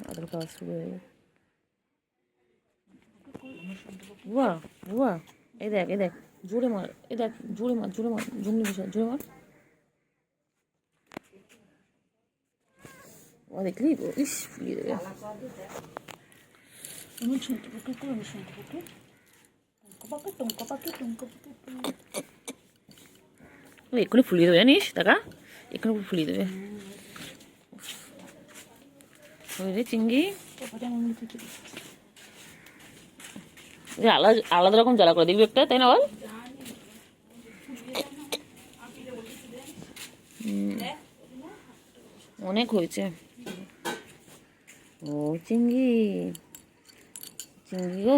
আদর খাওয়া শুরু হয়ে গেছে। বুয়া বুয়া, এই দেখ জোরে মার, এই দেখ জোরে মার জঙ্গলি বিষয় জোরে মার। ও দেখলি ইস ফুলিয়ে দেবে। আমি শুনতে পাখি আমি শুনতে পাখি টুঙ্কা পাখি এক্ষুনি ফুলিয়ে দেবে জানিস, টাকা এক্ষুনি ফুলিয়ে দেবে। ওই রে চিংড়ি আলাদা আলাদা রকম জ্বালা করে দেখবি একটা, তাই না বল? অনেক হয়েছে। ও চিংড়ি চিংড়ি গো,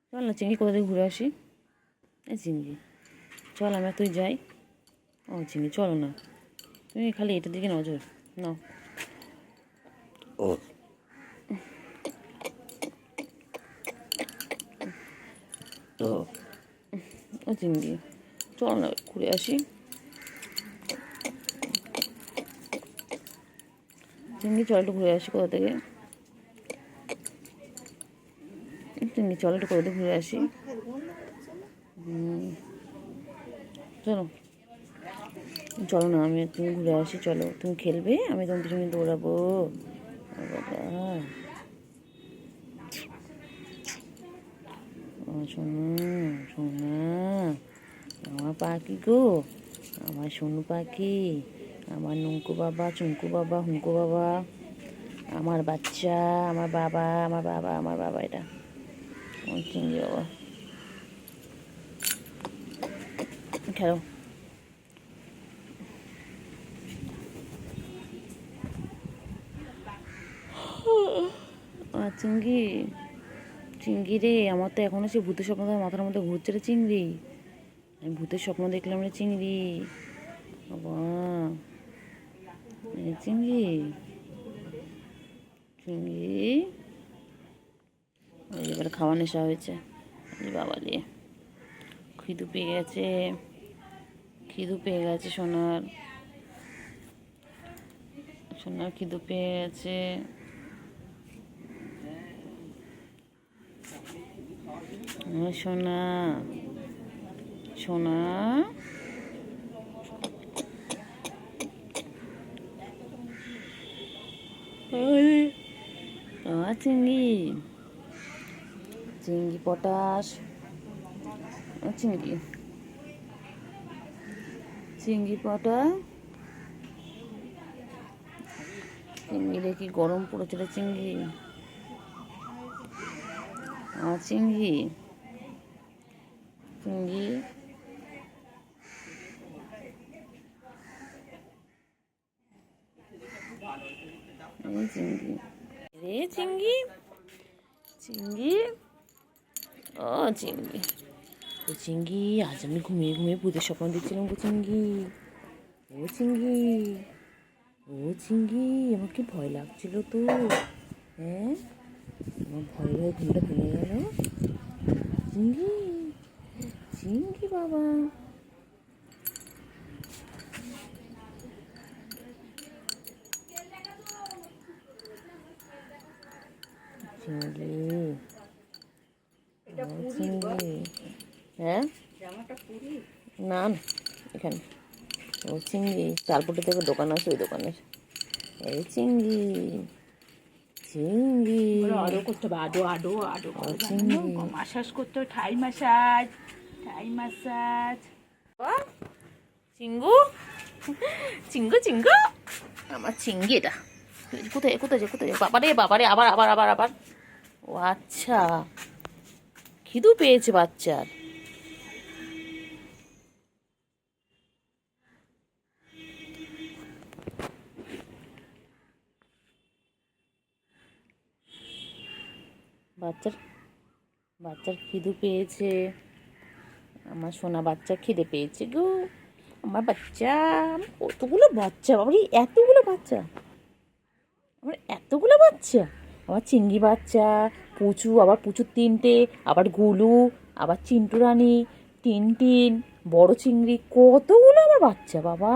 চল না চিংড়ি কোথা থেকে ঘুরে আসি। এই চিংড়ি চল আমরা তুই যাই। ও চিংড়ি চলো না, তুমি খালি এটার দিকে নজর নাও। তো ও চিংড়ি চল না ঘুরে আসি। চিংড়ি চল একটু ঘুরে আসি কোথা থেকে। চিংড়ি চল একটু কোথা থেকে ঘুরে আসি। চলো চলো না, আমি তুমি ঘুরে আসি, চলো তুমি খেলবে, আমি তোমার পিছনে দৌড়াবো। বাবা সোনা সোনা, আমার পাখি গো, আমার সোনু পাখি, আমার নুঙ্কু বাবা চুঙ্কু বাবা হুঙ্কু বাবা, আমার বাচ্চা, আমার বাবা আমার বাবা আমার বাবা, এটা আমার চিংড়ি বাবা। খেলো চিংড়ি চিংড়ি রে, আমার তো এখনো সে ভূতের স্বপ্ন মাথার মধ্যে ঘুরছে রে চিংড়ি। আমি ভূতের স্বপ্ন দেখলাম রে চিংড়ি বাবা। চিংড়ি চিংড়ি এবারে খাওয়া নেশা হয়েছে বাবা দিয়ে, খিদু পেয়ে গেছে, খিদু পেয়ে গেছে সোনার, সোনার খিদু পেয়ে গেছে। সোনা সোনা চিংড়ি চিংড়ি পটাশ, চিংড়ি চিংড়ি পটা, চিংড়িরে কি গরম পড়েছিল চিংড়ি। চিংড়ি চিংড়ি চিংড়ি রে চিংড়ি চিংড়ি ও চিংড়ি ও চিংড়ি, আজ আমি ঘুমিয়ে ঘুমিয়ে ভূতের স্বপ্ন দেখছিলাম গো চিংড়ি। ও চিংড়ি ও চিংড়ি, আমার কি ভয় লাগছিল তো। হ্যাঁ আমার ভয় ভয়ে ঘুমটা ভেঙে গেল। চিংড়ি চিংড়ি বাবা, চিংড়ি চিংড়ি। হ্যাঁ না এখানে ও চিংড়ি, চালপুটি থেকে দোকান আছে, ওই দোকানের। এই চিংড়ি চিংড়ি আরো করতে হবে, আডো আডো আডো চিংড়ি মাসাজ করতে হবে, ঠাই মাসাজ ঠাই মাসাজ। চিঙ্গু চিঙ্গু চিঙ্গু আমার চিংড়ি, এটা কোথায় কোথায় যে কোথায় বাবারে বাবারে, আবার আবার আবার আবার। ও আচ্ছা খিদু পেয়েছে বাচ্চার। বাচ্চার বাচ্চার খিদু পেয়েছে, আমার সোনা বাচ্চা খিদে পেয়েছে গো। আমার বাচ্চা, কতগুলো বাচ্চা বাবারে, এতগুলো বাচ্চা, আমার এতগুলো বাচ্চা। আমার চিংড়ি বাচ্চা, পুচু, আবার পুচুর তিনটে, আবার গুলু, আবার চিন্টু রানী, টিনটিন, বড় চিংড়ি, কতগুলো আমার বাচ্চা বাবা।